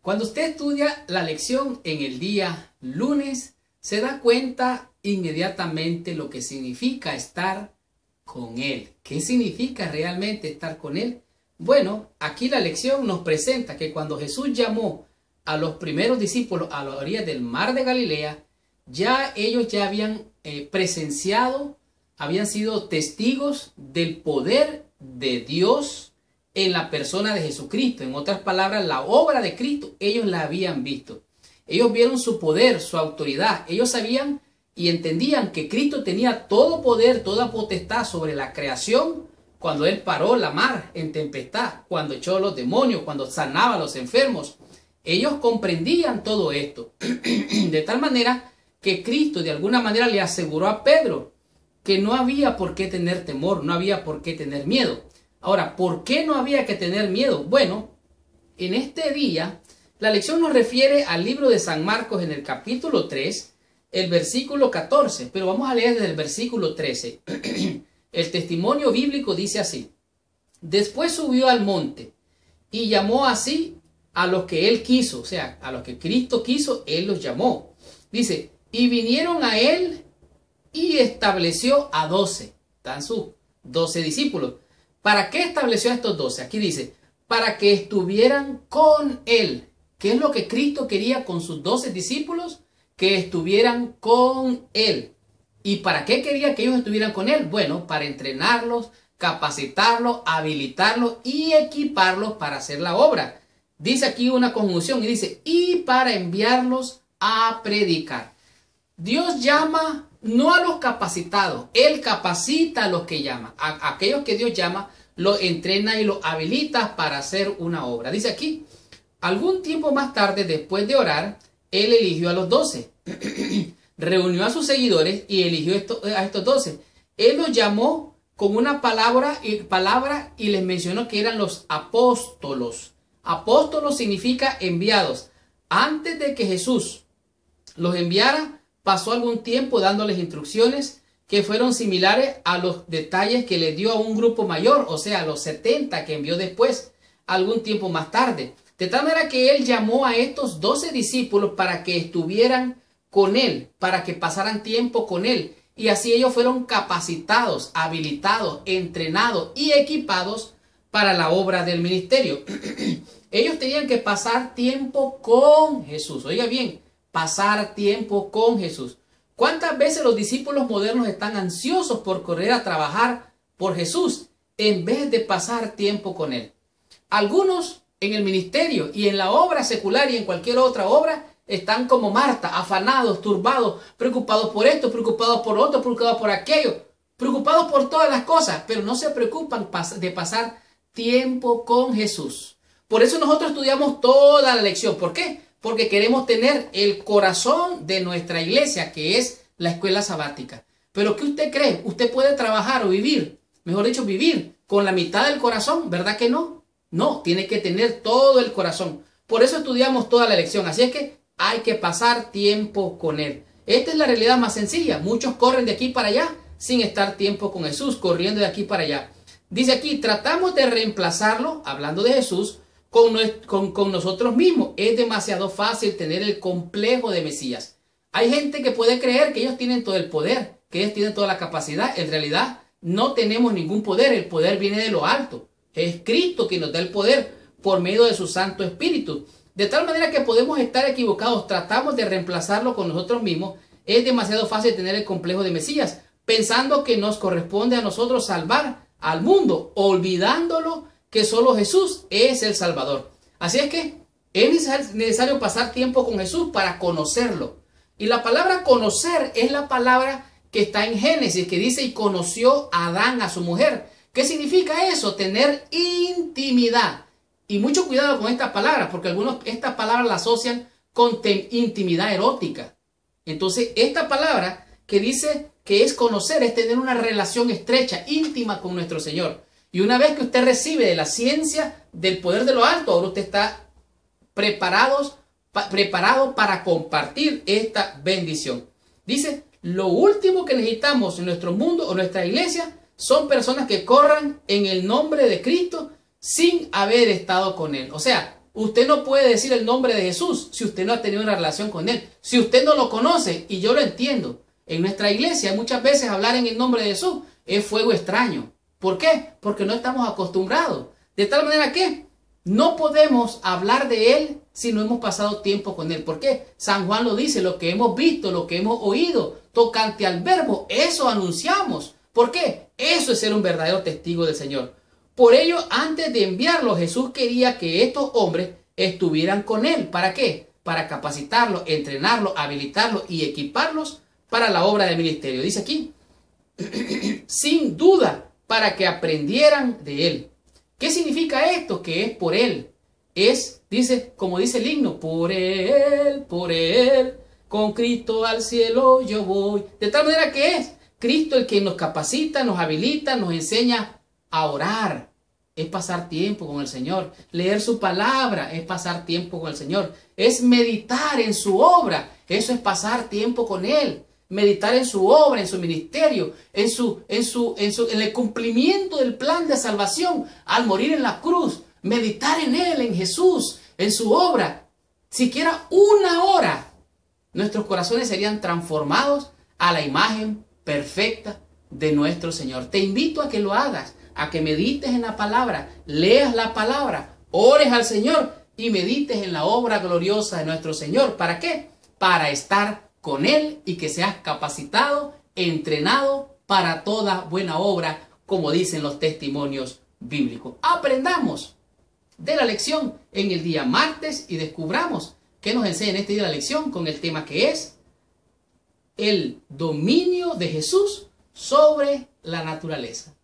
Cuando usted estudia la lección en el día lunes, se da cuenta inmediatamente lo que significa estar con Él. ¿Qué significa realmente estar con Él? Bueno, aquí la lección nos presenta que cuando Jesús llamó a los primeros discípulos a la orilla del mar de Galilea, ellos ya habían presenciado, habían sido testigos del poder de Dios en la persona de Jesucristo. En otras palabras, la obra de Cristo, ellos la habían visto. Ellos vieron su poder, su autoridad. Ellos sabían y entendían que Cristo tenía todo poder, toda potestad sobre la creación, cuando Él paró la mar en tempestad, cuando echó a los demonios, cuando sanaba a los enfermos. Ellos comprendían todo esto. De tal manera que Cristo de alguna manera le aseguró a Pedro que no había por qué tener temor, no había por qué tener miedo. Ahora, ¿por qué no había que tener miedo? Bueno, en este día, la lección nos refiere al libro de San Marcos en el capítulo 3, el versículo 14, pero vamos a leer desde el versículo 13. El testimonio bíblico dice así: después subió al monte y llamó así a los que Él quiso, o sea, a los que Cristo quiso, Él los llamó. Dice, y vinieron a Él y estableció a 12, están sus 12 discípulos. ¿Para qué estableció a estos 12? Aquí dice, para que estuvieran con Él. ¿Qué es lo que Cristo quería con sus 12 discípulos? Que estuvieran con Él. ¿Y para qué quería que ellos estuvieran con Él? Bueno, para entrenarlos, capacitarlos, habilitarlos y equiparlos para hacer la obra. Dice aquí una conjunción y dice, y para enviarlos a predicar. Dios llama no a los capacitados, Él capacita a los que llama. A aquellos que Dios llama, los entrena y los habilita para hacer una obra. Dice aquí, algún tiempo más tarde, después de orar, Él eligió a los 12. Reunió a sus seguidores y eligió a estos 12. Él los llamó con una palabra y les mencionó que eran los apóstolos. Apóstolos significa enviados. Antes de que Jesús los enviara, pasó algún tiempo dándoles instrucciones que fueron similares a los detalles que le dio a un grupo mayor, o sea, a los 70 que envió después, algún tiempo más tarde. De tal manera que Él llamó a estos 12 discípulos para que estuvieran con Él, para que pasaran tiempo con Él. Y así ellos fueron capacitados, habilitados, entrenados y equipados para la obra del ministerio. Ellos tenían que pasar tiempo con Jesús. Oiga bien, pasar tiempo con Jesús. ¿Cuántas veces los discípulos modernos están ansiosos por correr a trabajar por Jesús en vez de pasar tiempo con Él? Algunos en el ministerio y en la obra secular y en cualquier otra obra están como Marta, afanados, turbados, preocupados por esto, preocupados por lo otro, preocupados por aquello, preocupados por todas las cosas, pero no se preocupan de pasar tiempo con Jesús. Por eso nosotros estudiamos toda la lección. ¿Por qué? Porque queremos tener el corazón de nuestra iglesia, que es la escuela sabática. Pero ¿qué usted cree? ¿Usted puede trabajar o vivir? Mejor dicho, vivir con la mitad del corazón, ¿verdad que no? No, tiene que tener todo el corazón. Por eso estudiamos toda la lección. Así es que hay que pasar tiempo con Él. Esta es la realidad más sencilla. Muchos corren de aquí para allá sin estar tiempo con Jesús, corriendo de aquí para allá. Dice aquí, tratamos de reemplazarlo, hablando de Jesús, con nosotros mismos. Es demasiado fácil tener el complejo de Mesías. Hay gente que puede creer que ellos tienen todo el poder, que ellos tienen toda la capacidad. En realidad no tenemos ningún poder. El poder viene de lo alto. Es Cristo quien nos da el poder por medio de su Santo Espíritu. De tal manera que podemos estar equivocados. Tratamos de reemplazarlo con nosotros mismos. Es demasiado fácil tener el complejo de Mesías, pensando que nos corresponde a nosotros salvar al mundo, olvidándolo que solo Jesús es el Salvador. Así es que es necesario pasar tiempo con Jesús para conocerlo. Y la palabra conocer es la palabra que está en Génesis, que dice, y conoció a Adán a su mujer. ¿Qué significa eso? Tener intimidad. Y mucho cuidado con esta palabra, porque algunos esta palabra la asocian con intimidad erótica. Entonces, esta palabra que dice que es conocer, es tener una relación estrecha, íntima con nuestro Señor. Y una vez que usted recibe de la ciencia del poder de lo alto, ahora usted está preparado para compartir esta bendición. Dice, lo último que necesitamos en nuestro mundo o nuestra iglesia son personas que corran en el nombre de Cristo sin haber estado con Él. O sea, Usted no puede decir el nombre de Jesús si usted no ha tenido una relación con Él. Si usted no lo conoce, y yo lo entiendo, en nuestra iglesia muchas veces hablar en el nombre de Jesús es fuego extraño. ¿Por qué? Porque no estamos acostumbrados. De tal manera que no podemos hablar de Él si no hemos pasado tiempo con Él. ¿Por qué? San Juan lo dice, lo que hemos visto, lo que hemos oído, tocante al verbo, eso anunciamos. ¿Por qué? Eso es ser un verdadero testigo del Señor. Por ello, antes de enviarlo, Jesús quería que estos hombres estuvieran con Él. ¿Para qué? Para capacitarlos, entrenarlos, habilitarlos y equiparlos para la obra del ministerio. Dice aquí, sin duda, para que aprendieran de Él. ¿Qué significa esto? Que es por Él. Es, dice, como dice el himno, por Él, con Cristo al cielo yo voy. De tal manera que es Cristo el que nos capacita, nos habilita, nos enseña a orar. Es pasar tiempo con el Señor. Leer su palabra es pasar tiempo con el Señor. Es meditar en su obra. Eso es pasar tiempo con Él. Meditar en su obra, en su ministerio, en el cumplimiento del plan de salvación al morir en la cruz. Meditar en Él, en Jesús, en su obra. Siquiera una hora, nuestros corazones serían transformados a la imagen perfecta de nuestro Señor. Te invito a que lo hagas, a que medites en la palabra, leas la palabra, ores al Señor y medites en la obra gloriosa de nuestro Señor. ¿Para qué? Para estar con Él y que seas capacitado, entrenado para toda buena obra, como dicen los testimonios bíblicos. Aprendamos de la lección en el día martes y descubramos qué nos enseña en este día la lección con el tema que es el dominio de Jesús sobre la naturaleza.